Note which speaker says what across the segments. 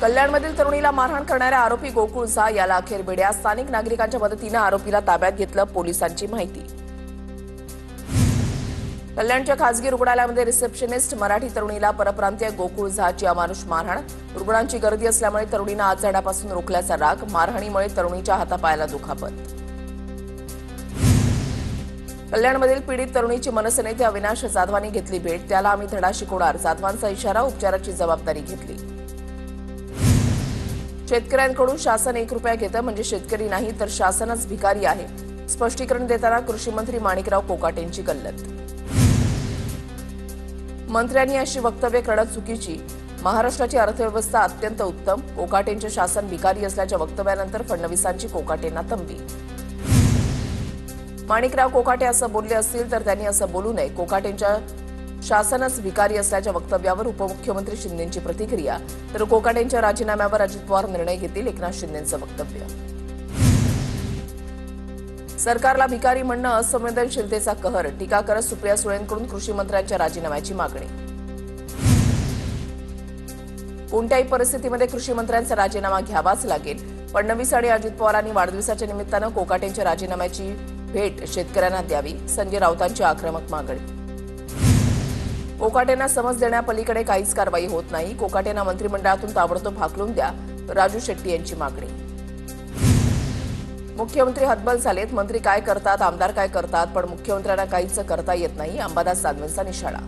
Speaker 1: कल्याणमधील तरुणीला मारहाण करणाऱ्या आरोपी गोकुळ झा याला अखेर बेड्या. स्थानिक नागरिकांच्या मदतीने आरोपीला ताब्यात घेतलं, पोलिसांची माहिती. कल्याणच्या खासगी रुग्णालयामध्ये रिसेप्शनिस्ट मराठी तरुणीला परप्रांतीय गोकुळ झाची अमानुष मारहाण. रुग्णांची गर्दी असल्यामुळे तरुणीनं आत जाण्यापासून रोखल्याचा राग. मारहाणीमुळे तरुणीच्या हातापायाला दुखापत. कल्याणमधील पीडित तरुणीची मनसेनेते अविनाश जाधवांनी घेतली भेट. त्याला आम्ही धडा शिकवणार, जाधवांचा इशारा. उपचाराची जबाबदारी घेतली. शेतकऱ्यांकडून शासन 1 रुपया घेतं म्हणजे शेतकरी नाही तर शासनच भिकारी आहे. स्पष्टीकरण देताना कृषी मंत्री माणिकराव कोकाटेंची गल्लत. मंत्र्यांनी अशी वक्तव्य करणं चुकीची. महाराष्ट्राची अर्थव्यवस्था अत्यंत उत्तम. कोकाटेंचे शासन भिकारी असल्याच्या वक्तव्यानंतर फडणवीसांची कोकाटेंना तंबी. माणिकराव कोकाटे असं बोलले असतील तर त्यांनी असं बोलू नये. कोकाटेंच्या शासनच भिकारी असल्याच्या वक्तव्यावर उपमुख्यमंत्री शिंदेंची प्रतिक्रिया. तर कोकाटेंच्या राजीनाम्यावर अजित पवार निर्णय घेतील, एकनाथ शिंदेंचं वक्तव्य. सरकारला भिकारी म्हणणं असंवेदनशीलतेचा कहर. टीका करत सुप्रिया सुळेंकडून कृषी मंत्र्यांच्या राजीनाम्याची मागणी. कोणत्याही परिस्थितीमध्ये कृषी मंत्र्यांचा राजीनामा घ्यावाच लागेल. फडणवीस आणि अजित पवारांनी वाढदिवसाच्या निमित्तानं कोकाटेंच्या राजीनाम्याची भेट शेतकऱ्यांना द्यावी. संजय राऊतांची आक्रमक मागणी. कोकाटेंना समज देण्यापलीकडे काहीच कारवाई होत नाही. कोकाटेंना मंत्रिमंडळातून ताबडतोब हाकलून द्या. राजू शेट्टी यांची मागणी. मुख्यमंत्री हतबल झालेत. मंत्री काय करतात, आमदार काय करतात, पण मुख्यमंत्र्यांना काहीच करता येत नाही. अंबादास दानवेंचा निशाणा.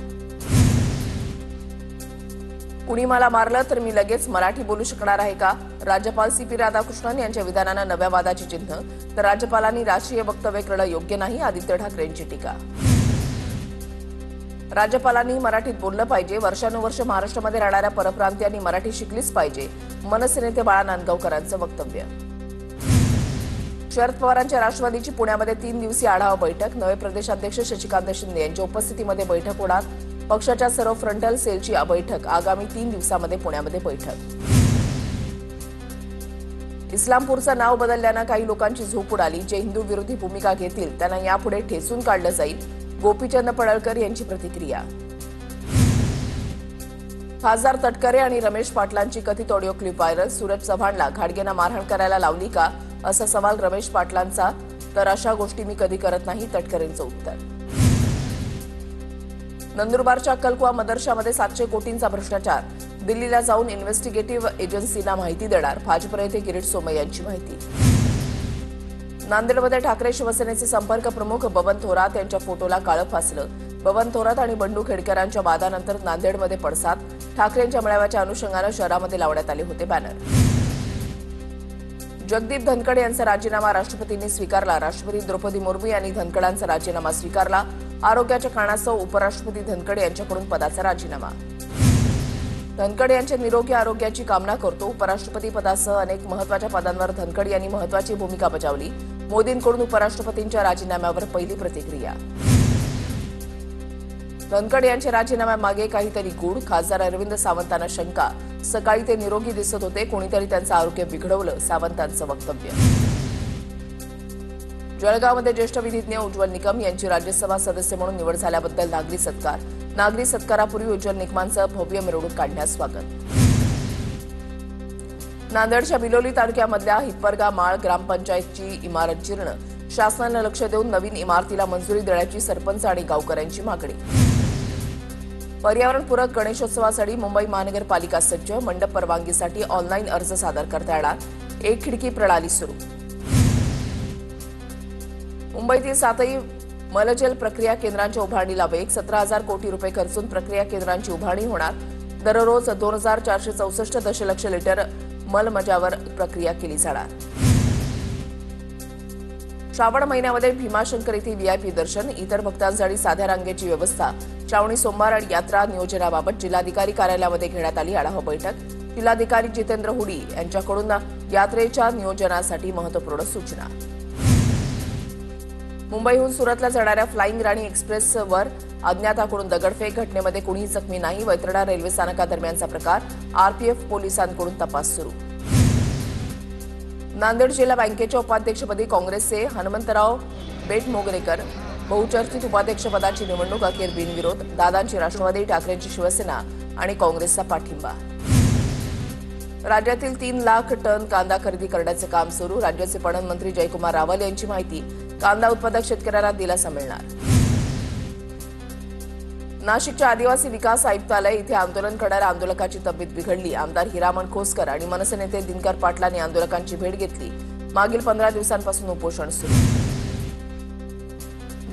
Speaker 1: कुणी मला मारलं तर मी लगेच मराठी बोलू शकणार आहे का? राज्यपाल सीपी राधाकृष्णन यांच्या विधानानं नव्या वादाची चिन्ह. तर राज्यपालांनी राष्ट्रीय वक्तव्य करणं योग्य नाही. आदित्य ठाकरेंची टीका. राज्यपालांनी मराठीत बोललं पाहिजे. वर्षानुवर्ष महाराष्ट्रामध्ये राहणाऱ्या परप्रांतीयांनी मराठी शिकलीच पाहिजे. मनसेनेते बाळा नांदगावकरांचं वक्तव्य. शरद पवारांच्या राष्ट्रवादीची पुण्यामध्ये 3 दिवसीय आढावा बैठक. नवे प्रदेशाध्यक्ष शशिकांत शिंदे यांच्या उपस्थितीमध्ये बैठक होणार. पक्षाच्या सर्व फ्रंटल सेलची बैठक. आगामी 3 दिवसांमध्ये पुण्यामध्ये बैठक. इस्लामपूरचं नाव बदलल्यानं काही लोकांची झोप उडाली. जे हिंदू विरोधी भूमिका घेतील त्यांना यापुढे ठेचून काढलं जाईल. गोपीचंद पडळकर यांची प्रतिक्रिया. खासदार तटकरे आणि रमेश पाटलांची कथित ऑडिओ क्लिप व्हायरल. सूरज चव्हाणला घाडगेनं मारहाण करायला लावली का, असा सवाल रमेश पाटलांचा. तर अशा गोष्टी मी कधी करत नाही, तटकरेंचं उत्तर. नंदुरबारच्या अक्कलकुवा मदरशामध्ये 700 कोटींचा भ्रष्टाचार. दिल्लीला जाऊन इन्व्हेस्टिगेटिव्ह एजन्सीना माहिती देणार. भाजप नेते किरीट सोमय्या यांची माहिती. नांदेडमध्ये ठाकरे शिवसेनेचे संपर्क प्रमुख बबन थोरात यांच्या फोटोला काळं फासलं. बबन थोरात आणि बंडू खेडकरांच्या वादानंतर नांदेडमध्ये पडसाद. ठाकरेंच्या मेळाव्याच्या अनुषंगानं शहरामध्ये लावण्यात आले होते बॅनर. जगदीप धनखड यांचा राजीनामा राष्ट्रपतींनी स्वीकारला. राष्ट्रपती द्रौपदी मुर्मू यांनी धनखडांचा राजीनामा स्वीकारला. आरोग्याच्या कारणास्तव उपराष्ट्रपती धनखड यांच्याकडून पदाचा राजीनामा. धनखड यांच्या निरोगी आरोग्याची कामना करतो. उपराष्ट्रपती पदासह अनेक महत्वाच्या पदांवर धनखड यांनी महत्वाची भूमिका बजावली. मोदींकडून उपराष्ट्रपतींच्या राजीनाम्यावर पहिली प्रतिक्रिया. धनखड यांच्या राजीनाम्यामागे काहीतरी गूढ. खासदार अरविंद सावंतांना शंका. सकाळी ते निरोगी दिसत होते, कोणीतरी त्यांचं आरोग्य बिघडवलं, सावंतांचं वक्तव्य. जळगावमध्ये ज्येष्ठ विधिज्ञ उज्ज्वल निकम यांची राज्यसभा सदस्य म्हणून निवड झाल्याबद्दल नागरी सत्कार. नागरी सत्कारापूर्वी उज्ज्वल निकमांचं भव्य मिरवणूक काढण्यास स्वागत. नांदेडच्या बिलोली तालुक्यामधल्या हिप्परगा माळ ग्रामपंचायतची इमारत जीर्ण. शासनानं लक्ष देऊन नवीन इमारतीला मंजुरी देण्याची सरपंच आणि गावकऱ्यांची मागणी. पर्यावरणपूरक गणेशोत्सवासाठी मुंबई महानगरपालिका सज्ज. मंडप परवानगीसाठी ऑनलाईन अर्ज सादर करता येणार. 1 खिडकी प्रणाली सुरू. मुंबईतील 7ही मलजल प्रक्रिया केंद्रांच्या उभारणीला वेग. 17,000 कोटी रुपये खर्चून प्रक्रिया केंद्रांची उभारणी होणार. दररोज 2,464 दशलक्ष लिटर मलमजावर प्रक्रिया केली जाणार. श्रावण महिन्यामध्ये भीमाशंकर येथे व्हीआयपी दर्शन. इतर भक्तांसाठी साध्या रांगेची व्यवस्था. श्रावणी सोमवार आणि यात्रा नियोजनाबाबत जिल्हाधिकारी कार्यालयामध्ये घेण्यात आली आढावा बैठक. जिल्हाधिकारी जितेंद्र हुडी यांच्याकडून यात्रेच्या नियोजनासाठी महत्त्वपूर्ण सूचना. मुंबईहून सुरतला जाणाऱ्या फ्लाइंग राणी एक्सप्रेसवर अज्ञाताकडून दगडफेक. घटनेमध्ये कुणीही जखमी नाही. वैतरणा रेल्वे स्थानकादरम्यानचा प्रकार. आरपीएफ पोलिसांकडून तपास सुरू. नांदेड जिल्हा बँकेच्या उपाध्यक्षपदी काँग्रेसचे हनुमंतराव बेटमोगरेकर. बहुचर्चित उपाध्यक्षपदाची निवडणूक अखेर बिनविरोध. दादांची राष्ट्रवादी, ठाकरेंची शिवसेना आणि काँग्रेसचा पाठिंबा. नांदेड जिल्हा बँकेच्या उपाध्यक्षपदी काँग्रेसचे हनुमंतराव बेटमोगरेकर. बहुचर्चित उपाध्यक्षपदाची निवडणूक अखेर बिनविरोध. दादांची राष्ट्रवादी, ठाकरेंची शिवसेना आणि काँग्रेसचा पाठिंबा. राज्यातील 3 लाख टन कांदा खरेदी करण्याचे काम सुरू. राज्याचे पणन मंत्री जयकुमार रावल यांची माहिती. कांदा उत्पादक शेतकऱ्यांना दिलासा मिळणार. नाशिकच्या आदिवासी विकास आयुक्तालय इथे आंदोलन करणाऱ्या आंदोलकाची तब्येत बिघडली. आमदार हिरामण खोसकर आणि मनसे नेते दिनकर पाटलांनी आंदोलकांची भेट घेतली. मागील 15 दिवसांपासून उपोषण सुरू.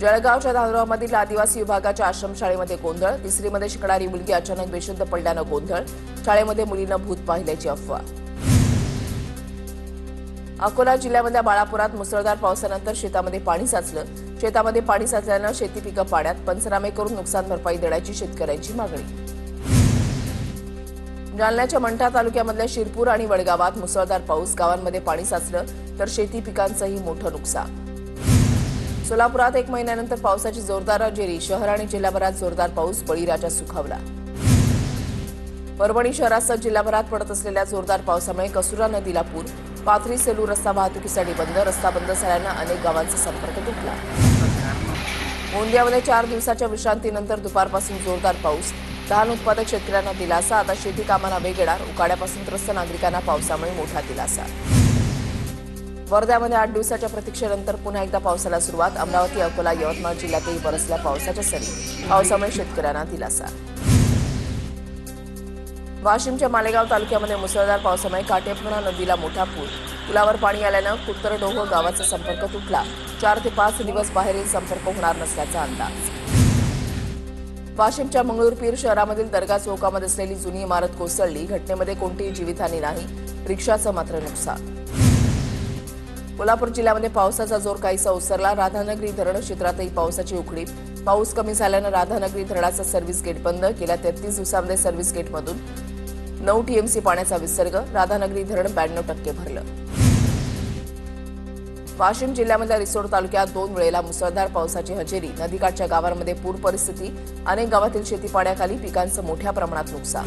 Speaker 1: जळगावच्या धानोरामधील आदिवासी विभागाच्या आश्रमशाळेमध्ये गोंधळ. तिसरीमध्ये शिकणारी मुलगी अचानक बेशुद्ध पडल्यानं गोंधळ. शाळेमध्ये मुलीनं भूत पाहिल्याची अफवा. अकोला जिल्ह्यामधल्या बाळापुरात मुसळधार पावसानंतर शेतामध्ये पाणी साचलं. शेतामध्ये पाणी साचल्यानं शेती पिकं पाण्यात. पंचनामे करून नुकसान भरपाई देण्याची शेतकऱ्यांची मागणी. जालन्याच्या मंठा तालुक्यामधल्या शिरपूर आणि वडगावात मुसळधार पाऊस. गावांमध्ये पाणी साचलं तर शेती पिकांचंही मोठं नुकसान. सोलापुरात 1 महिन्यानंतर पावसाची जोरदार हजेरी. शहर आणि जिल्हाभरात जोरदार पाऊस. बळीराजा सुखावला. परभणी शहरासह जिल्हाभरात पडत असलेल्या जोरदार पावसामुळे कसुरा नदीला पूर. पाथरी सेलू रस्ता वाहतुकीसाठी बंद. रस्ता बंद झाल्यानं अनेक गावांचा संपर्क तुटला. गोंदियामध्ये 4 दिवसाच्या विश्रांतीनंतर दुपारपासून जोरदार पाऊस. धान उत्पादक शेतकऱ्यांना दिलासा. आता शेती कामांना वेग येणार. उकाड्यापासून त्रस्त नागरिकांना पावसामुळे मोठा दिलासा. वर्ध्यामध्ये 8 दिवसाच्या प्रतीक्षेनंतर पुन्हा एकदा पावसाला सुरुवात. अमरावती, अकोला, यवतमाळ जिल्ह्यातही बरसल्या पावसाच्या सरी. पावसामुळे शेतकऱ्यांना दिलासा. वाशिमच्या मालेगाव तालुक्यामध्ये मुसळधार पावसामुळे काटेपूर्णा नदीला मोठा पूर. पुलावर पाणी आल्यानं कुत्तरडोह गावाचा संपर्क तुटला. 4 ते 5 दिवस बाहेरील संपर्क होणार नसल्याचा अंदाज. वाशिमच्या मंगळूरपीर शहरामधील दर्गा चौकामध्ये असलेली जुनी इमारत कोसळली. घटनेमध्ये कोणतीही जीवितहानी नाही. रिक्षाचं मात्र नुकसान. कोल्हापूर जिल्ह्यामध्ये पावसाचा जोर काहीसा ओसरला. राधानगरी धरण क्षेत्रातही पावसाची उघडीप. पाऊस कमी झाल्यानं राधानगरी धरणाचं सर्व्हिस गेट बंद. गेल्या 33 दिवसांमध्ये सर्व्हिस गेटमधून 9 टीएमसी पाण्याचा विसर्ग. राधानगरी धरण 92% भरलं. वाशिम जिल्ह्यामधल्या रिसोड तालुक्यात 2 वेळेला मुसळधार पावसाची हजेरी. नदीकाठच्या गावांमध्ये पूर परिस्थिती. अनेक गावातील शेती पाण्याखाली. पिकांचं मोठ्या प्रमाणात नुकसान.